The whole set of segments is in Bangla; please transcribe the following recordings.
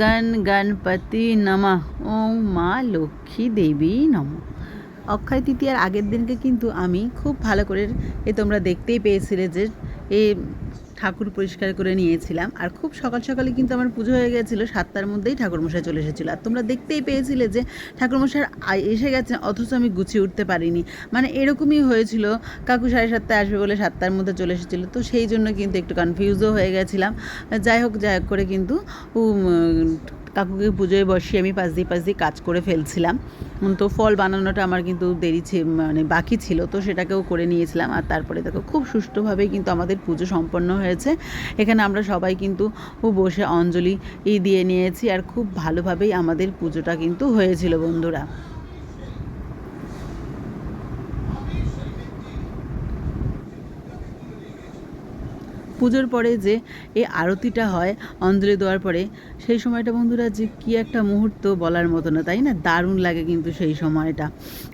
গণ গণপতি নমঃ, ওম মা লক্ষ্মী দেবী নমঃ। অক্ষয় তৃতীয়ার আগের দিনকে কিন্তু আমি খুব ভালো করে তোমরা দেখতেই পেয়েছিলে যে এ ঠাকুর পরিষ্কার করে নিয়েছিলাম। আর খুব সকাল সকালে কিন্তু আমার পুজো হয়ে গেছিলো, 7টার মধ্যেই ঠাকুরমশাই চলে এসেছিলো। আর তোমরা দেখতেই পেয়েছিলে যে ঠাকুরমশাই এসে গেছেন, অথচ আমি গুছিয়ে উঠতে পারিনি। মানে এরকমই হয়েছিল, কাকু 7:30টায় আসবে বলে 7টার মধ্যে চলে এসেছিলো, তো সেই জন্য কিন্তু একটু কনফিউজও হয়ে গেছিলাম। যাই হোক করে কিন্তু কাকুকে পুজোয় বসিয়ে আমি পাশ দিয়ে কাজ করে ফেলছিলাম। তো ফল বানানোটা আমার কিন্তু দেরি মানে বাকি ছিল, তো সেটাকেও করে নিয়েছিলাম। আর তারপরে দেখো খুব সুষ্ঠুভাবেই কিন্তু আমাদের পুজো সম্পন্ন হয়েছে। এখানে আমরা সবাই কিন্তু বসে অঞ্জলি দিয়ে নিয়েছি, আর খুব ভালোভাবেই আমাদের পুজোটা কিন্তু হয়েছিল বন্ধুরা। পুজোর পরে যে এই আরতিটা হয় অঞ্জলি দেওয়ার পরে, সেই সময়টা বন্ধুরা যে কী একটা মুহূর্ত বলার মতো না, তাই না? দারুণ লাগে কিন্তু সেই সময়টা।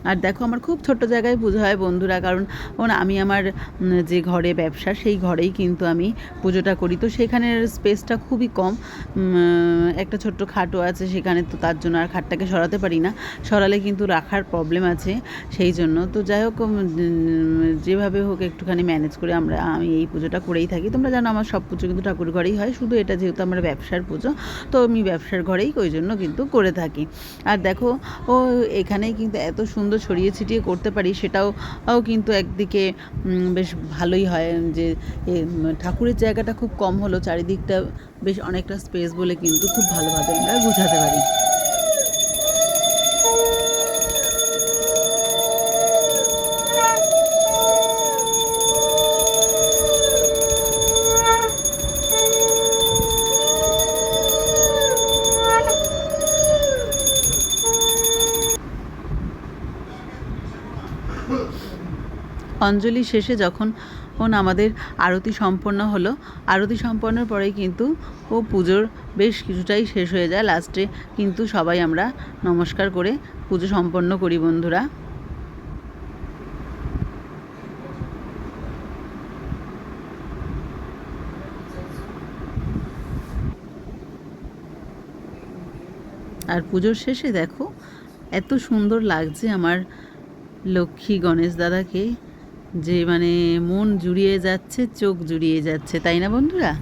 আর দেখো আমার খুব ছোট্ট জায়গায় পুজো হয় বন্ধুরা, কারণ আমি আমার যে ঘরে ব্যবসা সেই ঘরেই কিন্তু আমি পুজোটা করি, তো সেখানের স্পেসটা খুবই কম। একটা ছোট্ট খাটও আছে সেখানে, তো তার জন্য আর খাটটাকে সরাতে পারি না, সরালে কিন্তু রাখার প্রবলেম আছে, সেই জন্য। তো যাই হোক যেভাবে হোক একটুখানি ম্যানেজ করে আমি এই পুজোটা করেই থাকি। তোমরা জানো আমার সব পুজো কিন্তু ঠাকুর ঘরেই হয়, শুধু এটা যেহেতু আমার ব্যবসার পুজো, তো আমি ব্যবসার ঘরেই ওই জন্য কিন্তু করে থাকি। আর দেখো এখানেই কিন্তু এত সুন্দর ছড়িয়ে ছিটিয়ে করতে পারি, সেটাও কিন্তু একদিকে বেশ ভালোই হয় যে ঠাকুরের জায়গাটা খুব কম হলো, চারিদিকটা বেশ অনেকটা স্পেস বলে কিন্তু খুব ভালোভাবে আমরা বোঝাতে পারি। অঞ্জলি শেষে যখন আমাদের আরতি সম্পন্ন হলো, আরতি সম্পন্নের পরেই কিন্তু পুজোর বেশ কিছুটাই শেষ হয়ে যায়। লাস্টে কিন্তু সবাই আমরা নমস্কার করে পুজো সম্পন্ন করি বন্ধুরা। আর পুজোর শেষে দেখো এত সুন্দর লাগছে আমার লক্ষ্মী গণেশ দাদাকে, যে মানে মন জুড়িয়ে যাচ্ছে, চোখ জুড়িয়ে যাচ্ছে, তাই না বন্ধুরা?